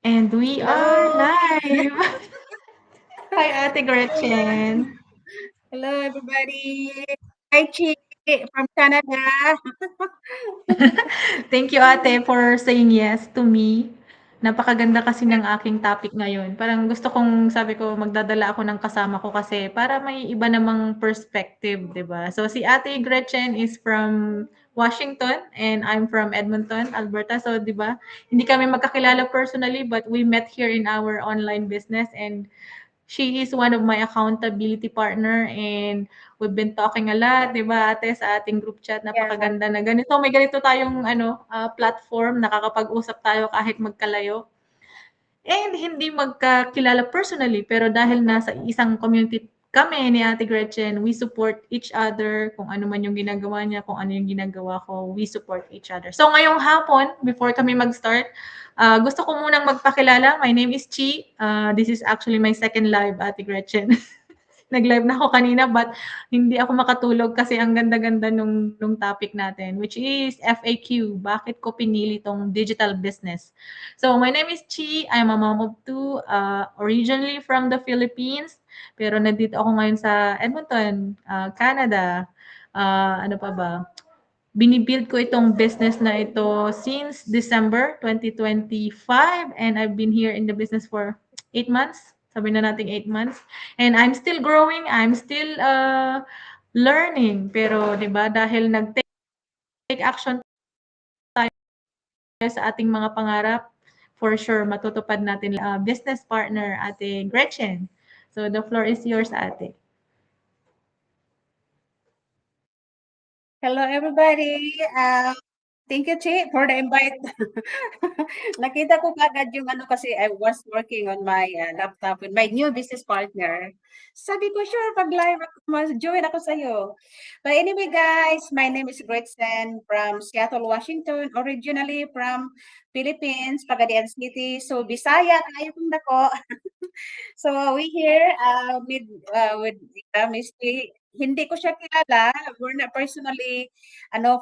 And we are Hello. live. Hi, Ate Gretchen. Hello, everybody. Hi, Chi from Canada. Thank you, Ate, for saying yes to me. Napakaganda kasi ng aking topic ngayon. Parang gusto kong, sabi ko, magdadala ako ng kasama ko kasi para may iba namang perspective, di ba? So, si Ate Gretchen is from Washington and I'm from Edmonton, Alberta. So, di ba, hindi kami magkakilala personally but we met here in our online business and she is one of my accountability partner and we've been talking a lot, 'di ba, ate, sa ating group chat. Yeah. Napakaganda na ganito. May ganito tayong platform, nakakapag-usap tayo kahit magkalayo. And hindi magkakilala personally, pero dahil nasa isang community kami ni Ate Gretchen, we support each other. Kung ano man yung ginagawa niya, kung ano yung ginagawa ko, we support each other. So ngayong hapon, before kami mag-start, gusto ko munang magpakilala. My name is Chi. This is actually my second live, Ate Gretchen. Nag-live na ako kanina but hindi ako makatulog kasi ang ganda-ganda nung topic natin, which is FAQ. Bakit ko pinili tong digital business? So, my name is Chi. I'm a mom of two, originally from the Philippines, pero nandito ako ngayon sa Edmonton, Canada. Ano pa ba? Binibuild ko itong business na ito since December 2025 and I've been here in the business for 8 months. Sabi na natin 8 months. And I'm still growing, I'm still learning. Pero 'di ba dahil nag-take action tayo sa ating mga pangarap, for sure matutupad natin business partner Ate Gretchen. So the floor is yours, Ate. Hello, everybody. Thank you, Chi, for the invite. Nakita ko kagad yung ano kasi I was working on my laptop with my new business partner. Sabi ko, sure, pag live ako, join ako sa'yo. But anyway, guys, my name is Gretchen from Seattle, Washington, originally from Philippines, Pagadian City. So, Bisaya, kayo kong dako. So we here with Miss Lee. Hindi ko siya kilala. We're not personally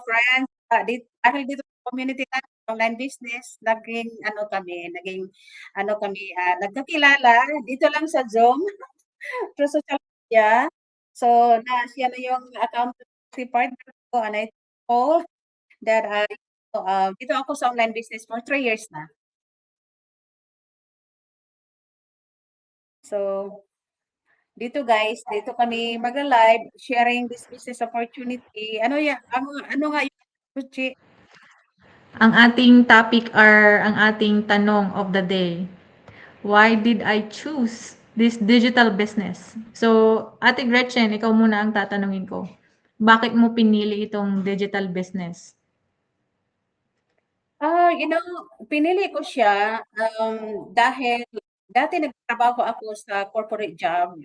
friends. Dahil dito sa community natin, online business, naging nagkakilala dito lang sa Zoom through social media. So siya na yung accountability partner ko and I told that dito ako sa online business for 3 years na. So dito guys, dito kami magla-live sharing this business opportunity. Ano nga yung Chi? Ang ating topic are ang ating tanong of the day. Why did I choose this digital business? So, Ate Gretchen, ikaw muna ang tatanungin ko. Bakit mo pinili itong digital business? You know, pinili ko siya dahil dati nagtrabaho ako sa corporate job,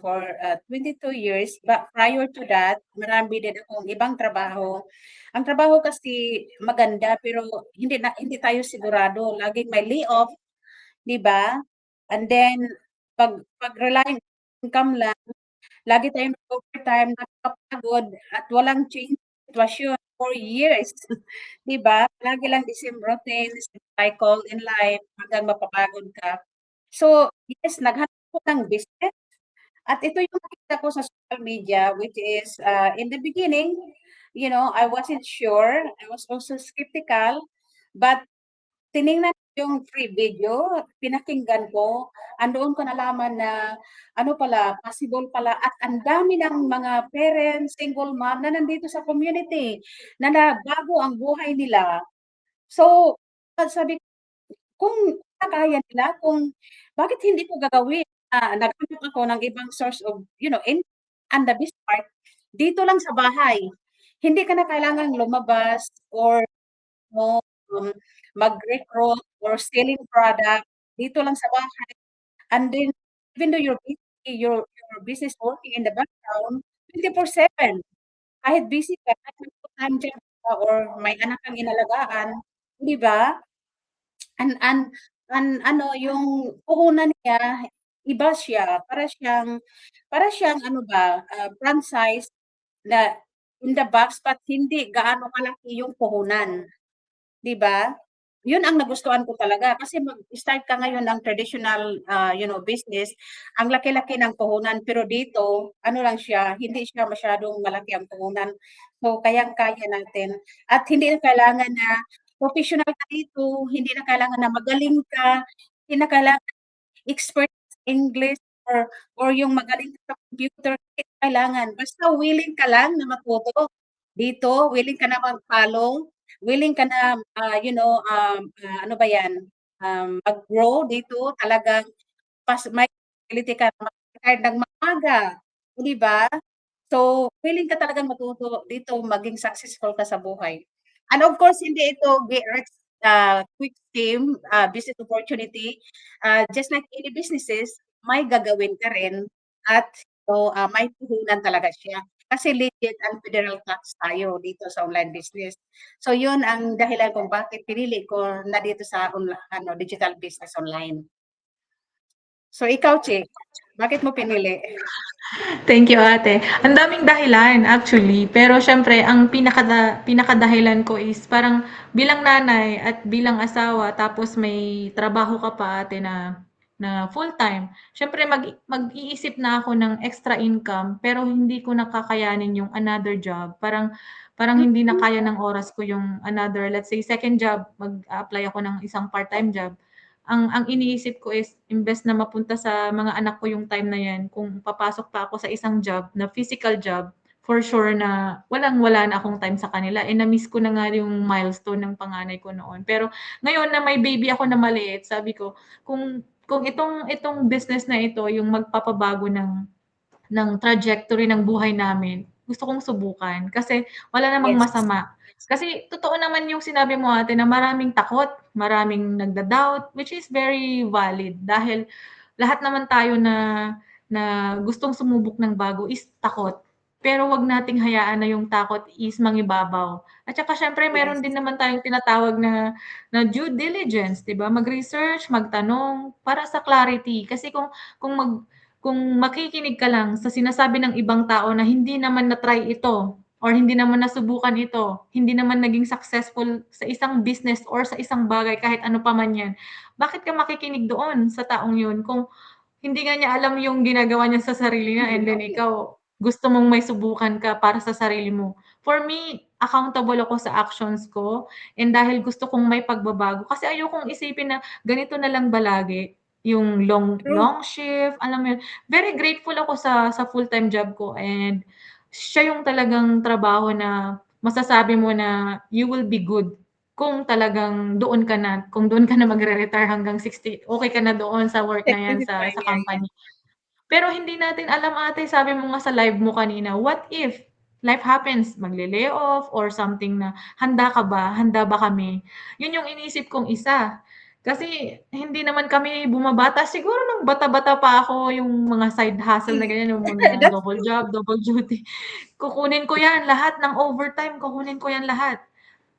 for 22 years. But prior to that, marami din akong ibang trabaho. Ang trabaho kasi maganda pero hindi tayo sigurado. Laging may layoff, 'di ba? And then pag relying income lang, lagi tayong overtime, nakakapagod at walang change sitwasyon for years. 'Di ba? Lagi lang the same routine, same cycle in life hanggang mapapagod ka. So, yes, naghanap ako ng business at ito yung nakita ko sa social media which is in the beginning, I wasn't sure. I was also skeptical, but tiningnan ko yung free video, pinakinggan ko, andoon ko nalaman na ano pala, possible pala at ang dami ng mga parents, single mom na nandito sa community na nabago ang buhay nila. So, sabi ko, kung kaya nila, kung bakit hindi ko gagawin? Naghanap ako ng ibang source of, income. And the best part, dito lang sa bahay. Hindi ka na kailangang lumabas or mo, mag-recruit or selling product dito lang sa bahay. And then, even though you're busy, your business working in the background, 24/7. Kahit busy ka, kahit may full-time job ka or may anak kang inalagaan, 'di ba? And ano, yung puhunan niya, iba siya. Para siyang ano ba, franchise na in the box but hindi gaano kalaki yung puhunan, 'di ba? yun ang nagustuhan ko talaga kasi mag-start ka ngayon ng traditional, business, ang laki-laki ng puhunan pero dito ano lang siya, hindi siya masyadong malaki ang puhunan. So, kayang-kaya natin at hindi na kailangan na professional ka dito, hindi na kailangan na magaling ka, hindi na kailangan expert sa English or yung magaling ka sa computer, hindi kailangan. Basta willing ka lang na matuto. Dito, willing ka na mag-follow, willing ka na, ano ba 'yan, mag-grow dito, talagang may ability ka na mag-retire ng maaga, 'di ba? So, willing ka talagang matuto dito, maging successful ka sa buhay. And of course, hindi ito get rich, quick scheme, business opportunity. Just like any businesses, may gagawin ka rin at may puhunan talaga siya. Kasi legit and federal tax tayo dito sa online business. So, yun ang dahilan kung bakit pinili ko na dito sa digital business online. So, ikaw, Chick, bakit mo pinili? Thank you, ate. Ang daming dahilan actually, pero siyempre ang pinakadahilan ko is parang bilang nanay at bilang asawa tapos may trabaho ka pa ate na full-time. Siyempre mag-iisip na ako ng extra income pero hindi ko nakakayanin yung another job. Parang hindi na kaya ng oras ko yung another, let's say second job, mag-apply ako ng isang part-time job. Ang iniisip ko is imbes na mapunta sa mga anak ko yung time na yan, kung papasok pa ako sa isang job na physical job, for sure na walang-wala na akong time sa kanila. Eh, na-miss ko na nga yung milestone ng panganay ko noon. Pero ngayon na may baby ako na maliit, sabi ko, kung itong business na ito yung magpapabago ng trajectory ng buhay namin, gusto kong subukan kasi wala namang Yes. masama. Kasi totoo naman yung sinabi mo ate na maraming takot, maraming nagda-doubt, which is very valid dahil lahat naman tayo na gustong sumubok ng bago is takot. Pero wag nating hayaan na yung takot is mangibabaw. At saka siyempre Yes. meron din naman tayong tinatawag na due diligence, 'di ba? Mag-research, magtanong para sa clarity. Kasi kung mag kung makikinig ka lang sa sinasabi ng ibang tao na hindi naman na-try ito or hindi naman nasubukan ito, hindi naman naging successful sa isang business or sa isang bagay kahit ano pa man 'yan, bakit ka makikinig doon sa taong 'yun kung hindi nga niya alam yung ginagawa niya sa sarili niya and then ikaw gusto mong may subukan ka para sa sarili mo. For me, accountable ako sa actions ko and dahil gusto kong may pagbabago kasi ayokong isipin na ganito na lang ba lagi, yung long True. long shift, alam mo yun. Very grateful ako sa full-time job ko and siya yung talagang trabaho na masasabi mo na you will be good kung talagang kung doon ka na magre-retire hanggang 60, okey ka na doon sa work na 'yan sa Fine, yeah, yeah. company. Pero hindi natin alam ate, sabi mo nga sa live mo kanina, what if life happens, magle-layoff or something na handa ka ba, handa ba kami? Yun yung iniisip kong isa. Kasi hindi naman kami bumabata, siguro nung bata-bata pa ako yung mga side hustle na ganyan, yung mga That's double true. job, double duty, kukunin ko yan lahat ng overtime, kukunin ko yan lahat.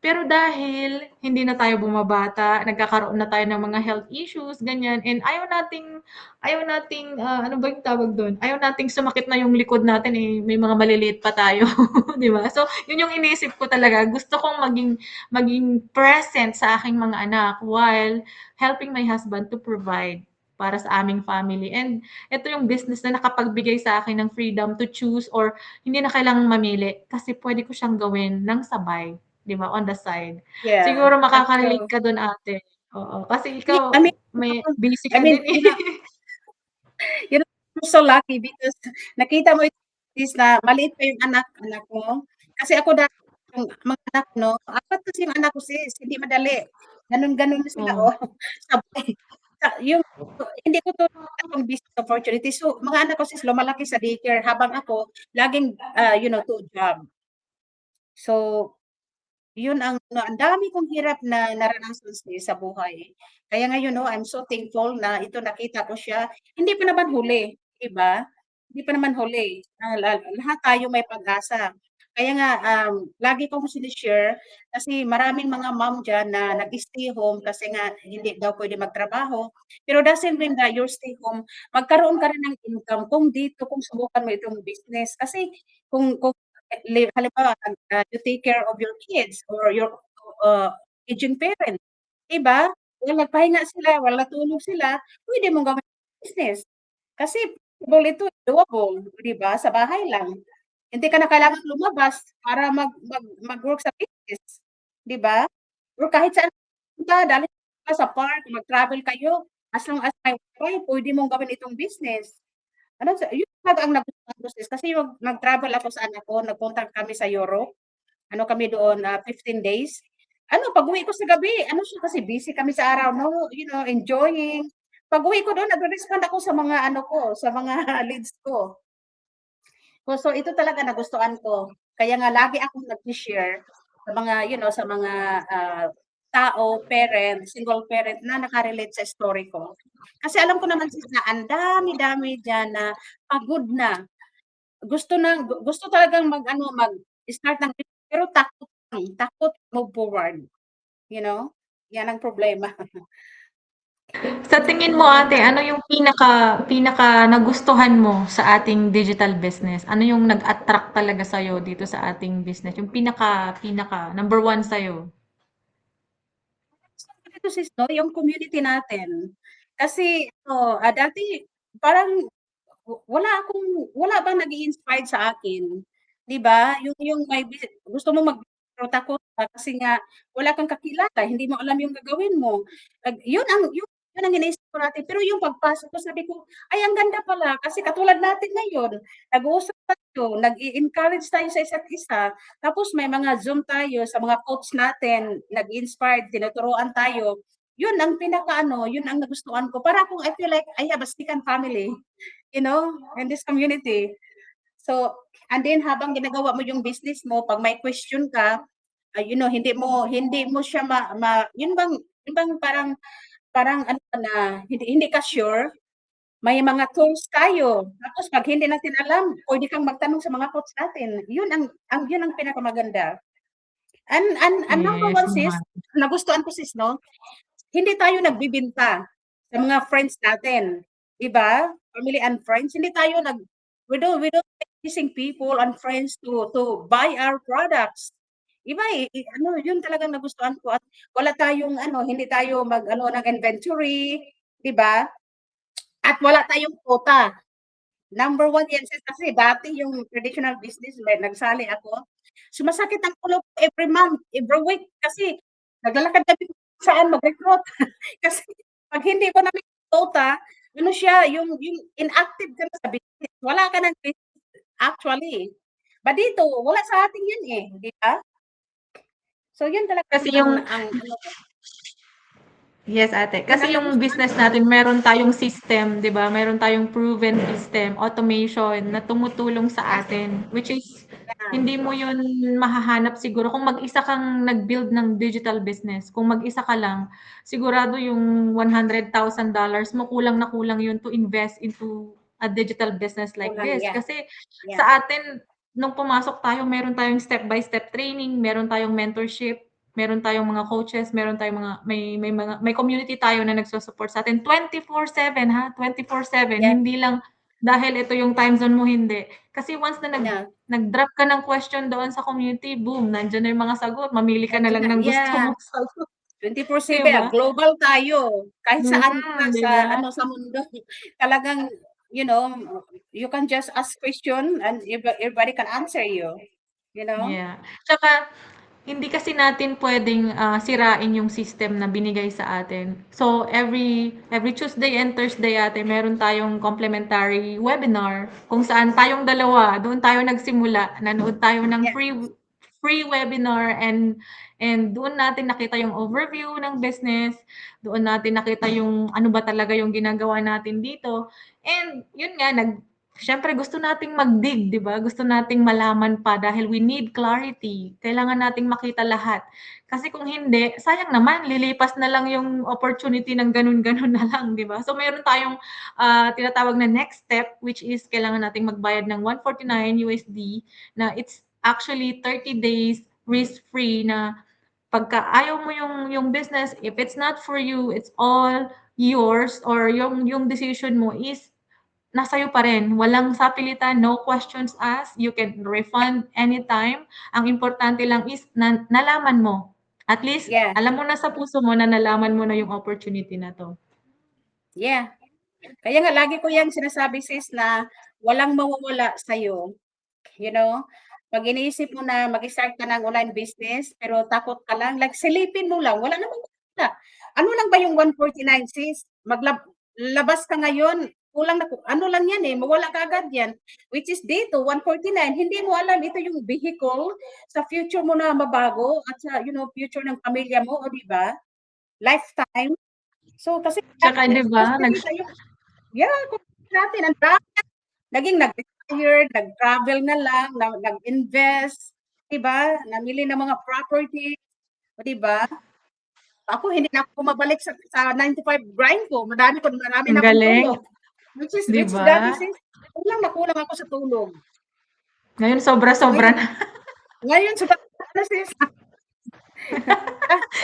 Pero dahil hindi na tayo bumabata, nagkakaroon na tayo ng mga health issues, ganyan, and ayaw nating, ano ba yung tawag dun? Ayaw nating sumakit na yung likod natin, eh, may mga maliliit pa tayo, 'di ba? So, yun yung iniisip ko talaga. Gusto kong maging present sa aking mga anak while helping my husband to provide para sa aming family. And ito yung business na nakapagbigay sa akin ng freedom to choose or hindi na kailangang mamili kasi pwede ko siyang gawin ng sabay. 'Di ba, on the side. Yeah, Siguro that's makaka-relate true. ka dun ate, oo. Kasi Yeah, ikaw may busy I ka mean, din, eh. I'm so lucky because nakita mo is na maliit pa yung anak mo. Kasi ako dati yung mga anak 'no, 4 kasi yung anak ko sis, hindi madali. Gano'n-gano'n na sila, Oh, sabay. Yung hindi ko 'to akong business opportunity. So, mga anak ko sis lumalaki sa daycare habang ako laging, 2 job. So, yun ang dami kong hirap na naranasan sa buhay. Kaya ngayon 'no, I'm so thankful na ito nakita ko siya. Hindi pa naman huli, 'di ba? Hindi pa naman huli, lahat tayo may pag-asa. Kaya nga, lagi kong shine-share kasi maraming mga mom diyan na nag-stay home kasi nga hindi daw puwede magtrabaho. Pero doesn't mean that you stay home, magkaroon ka rin ng income kung subukan mo itong business. Kasi kung halimbawa, you take care of your kids or your, aging parents. Iba, while nagpahinga sila, while natulog sila, puwede mong gawin business. Kasi possible ito, doable, 'di ba, sa bahay lang. Hindi ka na kailangang lumabas para mag-work sa business, 'di ba? Or kahit saan punta, dalhin ka sa park, mag-travel kayo, as long as may wifi, puwede mong gawin itong business. Ano sa yun talaga ang nagustuhan ko sis, kasi yung nag-travel ako sa anak ko, nagpunta kami sa Europe. Ano kami doon, 15 days. Ano, pag-uwi ko sa gabi, ano siya kasi busy kami sa araw, no, enjoying. Pag-uwi ko doon, nagre-respond ako sa mga ano ko, sa mga leads ko. So ito talaga nagustuhan ko. Kaya nga lagi akong nag-share sa mga, sa mga tao, parent, single parent na nakarelate sa story ko. Kasi alam ko naman sis na ang dami-dami diyan na pagod na. Gusto talagang mag-start ng business pero takot move forward, you know? 'Yan ang problema. Sa tingin mo ate, ano yung pinaka nagustuhan mo sa ating digital business? Ano yung nag-attract talaga sa'yo dito sa ating business? Yung pinaka number one sa'yo? Ito sis 'no, yung community natin. Kasi dati parang wala bang nag-i-inspired sa akin, 'di ba? Yung may gusto mong pero takot ka kasi nga wala kang kakilala, hindi mo alam yung gagawin mo. Yun ang iniisip ko natin. Pero yung pagpasok ko sabi ko, "Ay ang ganda pala." Kasi katulad natin ngayon, nag-uusap tayo, nag-i-encourage tayo sa isa't isa, tapos may mga Zoom tayo sa mga coach natin, nag-i-inspired, tinuturuan tayo. Yun ang pinakaano, yun ang nagustuhan ko. Para akong I feel like I have a second family. In this community. So, and then habang ginagawa mo yung business mo, pag may question ka, hindi mo siya yun bang parang ano ka na, hindi ka sure, may mga tools tayo. Tapos pag hindi natin alam, pwede kang magtanong sa mga coach natin. Yun ang pinakamaganda. And number Yes one sis, naman. nagustuhan ko sis, no? Hindi tayo nagbibinta sa mga friends natin, 'di ba? Family and friends, hindi tayo we don't using people and friends to buy our products. Iba ano, yun talagang nagustuhan ko at wala tayong hindi tayo ng inventory, 'di ba? At wala tayong quota. Number one yan sis, kasi dati yung traditional business, nagsali ako, sumasakit ang ulo ko every month, every week kasi naglalakad kami kung saan mag-recruit. Kasi pag hindi mo na quota, ano siya, yung inactive ka na sa business, wala ka ng business actually. Dito, wala sa atin yan eh, di ba? So yun talaga Kasi yung ang ano ko, Yes, ate. yun ang Kasi yung nagustuhan business ko. natin, meron tayong system, 'di ba? Meron tayong proven system, automation na tumutulong sa Yes, atin, which is yeah, hindi mo 'yun mahahanap siguro kung mag-isa kang nag-build ng digital business. Kung mag-isa ka lang, sigurado yung $100,000 mo kulang na kulang 'yun to invest into a digital business like kulang, this. yeah, Kasi yeah, sa atin nung pumasok tayo, meron tayong step by step training, meron tayong mentorship, meron tayong mga coaches, meron tayong may community tayo na nagso-support sa atin 24/7 ha, 24/7 yeah, hindi lang dahil ito yung time zone mo, hindi. Kasi once na yeah, nag-drop ka ng question doon sa community, boom, nandiyan na yung mga sagot, mamili ka na nandiyan lang na, ng gusto yeah. mong sagot, 'di 24/7, ba? global tayo. Kahit saan ka 'Di sa ba? sa mundo, talagang you know, you can just ask question and everybody can answer you, you know? Yeah. Tsaka hindi kasi natin puwedeng, sirain yung system na binigay sa atin. So, every Tuesday and Thursday ate meron tayong complimentary webinar kung saan tayong dalawa, doon tayo nagsimula. Nanood tayo ng Yeah, free webinar and doon natin nakita yung overview ng business, doon natin nakita yung ano ba talaga yung ginagawa natin dito. And yun nga, siyempre gusto nating mag-dig, 'di ba? Gusto nating malaman pa dahil we need clarity. Kailangan nating makita lahat. Kasi kung hindi, sayang naman lilipas na lang yung opportunity ng ganun-ganun na lang, 'di ba? So meron tayong tinatawag na next step which is kailangan nating magbayad ng $149 na it's actually 30 days risk-free na pagka ayaw mo yung business, if it's not for you, it's all yours or yung decision mo is nasa iyo pa rin. Walang sapilitan, no questions asked. You can refund anytime. Ang importante lang is nalaman mo At least Yeah, alam mo na sa puso mo na nalaman mo na yung opportunity na 'to. yeah. Kaya nga lagi ko 'yang sinasabi sis na walang mawawala sa'yo, you know? 'Pag iniisip mo na mag-start ka ng online business pero takot ka lang, like silipin mo lang, wala namang mawawala. Ano lang ba yung 149 sis? Labas ka ngayon, kulang na ano lang yan, eh, mawala kaagad yan. Which is dito 149, hindi mo alam ito yung vehicle sa future mo na mabago at sa, future ng pamilya mo, o 'di ba? Lifetime. So, kasi Tsaka 'di ba especially ngayong kung natin ang dami naging nag-retire, nag-travel na lang, nag-invest, 'di ba? Namili ng mga property, o 'di ba? Ako hindi na ako bumabalik sa 9 to 5 grind ko, marami ang na akong galing, tulog. Which is 'di dati ba? sis, kulang na kulang ako sa tulog. Ngayon So sobra-sobra ngayon na. ngayon sobrang na sis,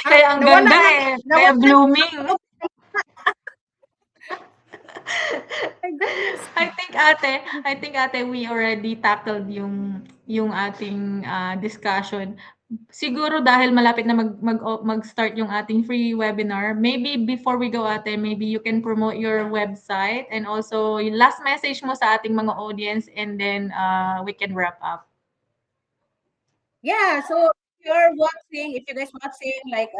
Kaya ang nawala ganda, na eh, kaya nawala na blooming. ako. My goodness. I think ate we already tackled yung ating discussion. Siguro dahil malapit na mag-start yung ating free webinar, maybe before we go ate, maybe you can promote your website and also yung last message mo sa ating mga audience and then we can wrap up. Yeah, so if you guys watching like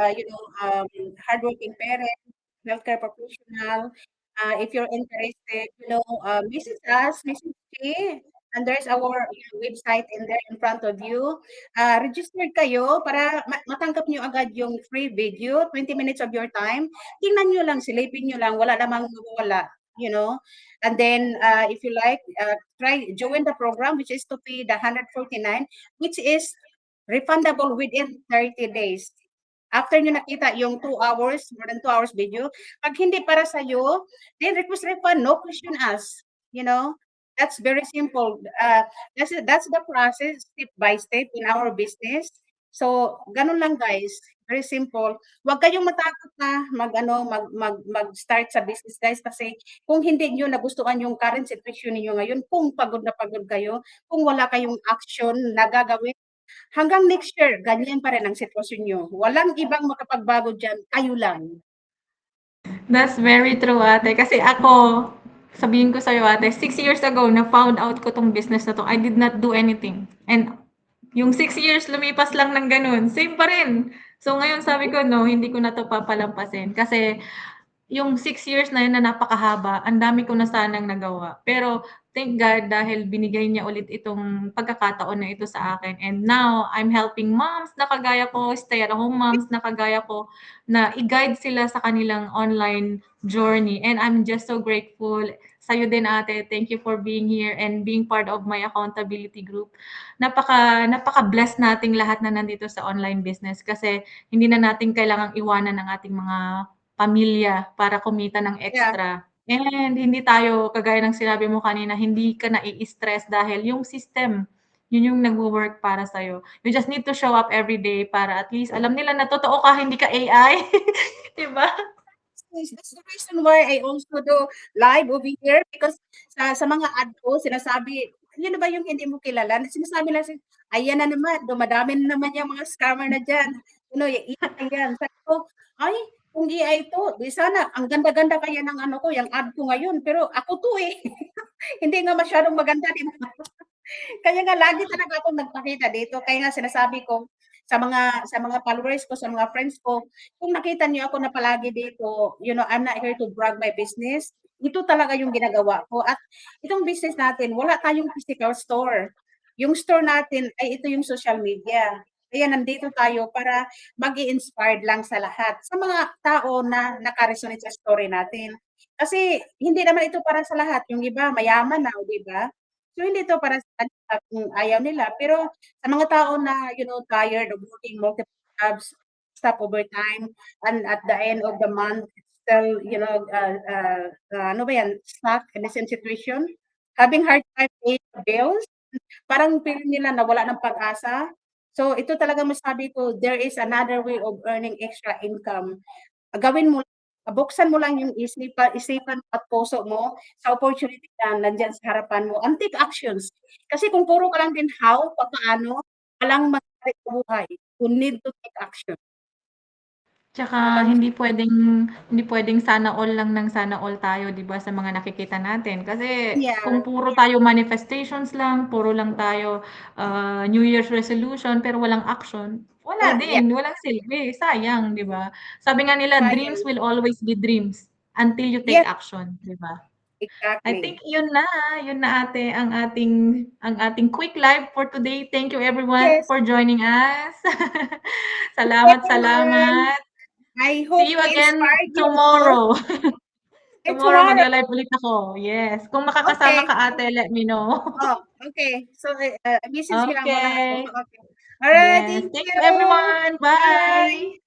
hardworking parents, healthcare professional, if you're interested, message us, message me, and there's our website in there in front of you. Registered kayo para matanggap nyo agad yung free video, 20 minutes of your time. Tingnan nyo lang, silipin nyo lang, wala namang mawawala. And then if you like, try join the program, which is to pay the 149, which is refundable within 30 days. After nyo nakita yung 2 hours, more than 2 hours video, pag hindi para sa'yo, then request refund, no question asked. That's very simple. That's the process, step by step in our business. So, ganun lang guys. Very simple. Huwag kayong matakot na mag-start sa business guys kasi kung hindi nyo nagustuhan yung current situation niyo ngayon, kung pagod na pagod kayo, kung wala kayong action na gagawin, hanggang next year, ganyan pa rin ang sitwasyon nyo. Walang ibang makapagbago dyan, kayo lang. That's very true, ate. Kasi ako, sabihin ko sa'yo, ate, 6 years ago, na-found out ko tong business na to. I did not do anything. And yung 6 years, lumipas lang ng ganun. Same pa rin. So, ngayon sabi ko, no, hindi ko na to papalampasin. Kasi yung 6 years na yun na napakahaba, ang dami ko na sanang nagawa. Pero thank God dahil binigay niya ulit itong pagkakataon na ito sa akin. And now, I'm helping moms na kagaya ko, stay-at-home moms na kagaya ko, na i-guide sila sa kanilang online journey. And I'm just so grateful sa'yo din ate. Thank you for being here and being part of my accountability group. Napaka-blessed nating lahat na nandito sa online business kasi hindi na natin kailangang iwanan ang ating mga pamilya para kumita ng Yeah. extra. And hindi tayo, kagaya ng sinabi mo kanina, hindi ka nai-stress dahil yung system, yun yung nagwo-work para sa'yo. You just need to show up every day para at least alam nila na totoo ka, hindi ka AI. Diba? That's the reason why I also do live over here because sa mga ad ko, sinasabi, yun ba yung hindi mo kilala? Sinasabi lang, ayan na naman, dumadami na naman yung mga scammer na dyan. Yung AI yan. Sabi ko, ay, kung AI to, di sana, ang ganda-ganda kaya ng yung ad ko ngayon, pero ako to eh. Hindi nga masyadong maganda, di ba? Kaya nga lagi talaga akong nagpakita dito. Kaya nga sinasabi ko sa mga followers ko, sa mga friends ko, kung nakita niyo ako na palagi dito, I'm not here to brag my business. Ito talaga yung ginagawa ko. At itong business natin, wala tayong physical store. Yung store natin ay ito yung social media. Kaya nandito tayo para mag-i-inspired lang sa lahat. Sa mga tao na naka-resonate sa story natin. Kasi hindi naman ito para sa lahat. Yung iba, mayaman na, di ba? So, hindi ito para sa kanila kung ayaw nila. Pero sa mga tao na, tired of working multiple jobs, stop overtime, and at the end of the month, still, ano ba yan, stuck in the same situation, having hard time paying the bills, parang feeling nila na wala ng pag-asa. So, ito talaga masabi ko, there is another way of earning extra income. Gawin mo, buksan mo lang yung isipan at puso mo sa opportunity na nandiyan sa harapan mo and take actions. Kasi kung puro ka lang din how, paano, walang mangyari sa buhay. You need to take action. Tsaka Habang hindi puwedeng sana all lang ng sana all tayo 'di ba sa mga nakikita natin. Kasi yeah, kung puro tayo manifestations lang, puro lang tayo, New Year's resolution pero walang action, wala wala, yeah, din, walang silbi, sayang 'di ba? Sabi nga nila, dreams sayang. will always be dreams until you take Yes, action, 'di ba? I think exactly. yun na ate ang ating quick live for today. Thank you everyone Yes, for joining us. thank you Salamat, everyone. salamat. I See hope you we again inspired you all. tomorrow. And Tomorrow tomorrow, magla-live ulit ako. Yes. Kung makakasama okay. ka ate, let me know. Oh, okay. So, message mo lang muna ako. Okay. Okay. Alright, Yes. thank Thank you you. everyone. Bye. Bye.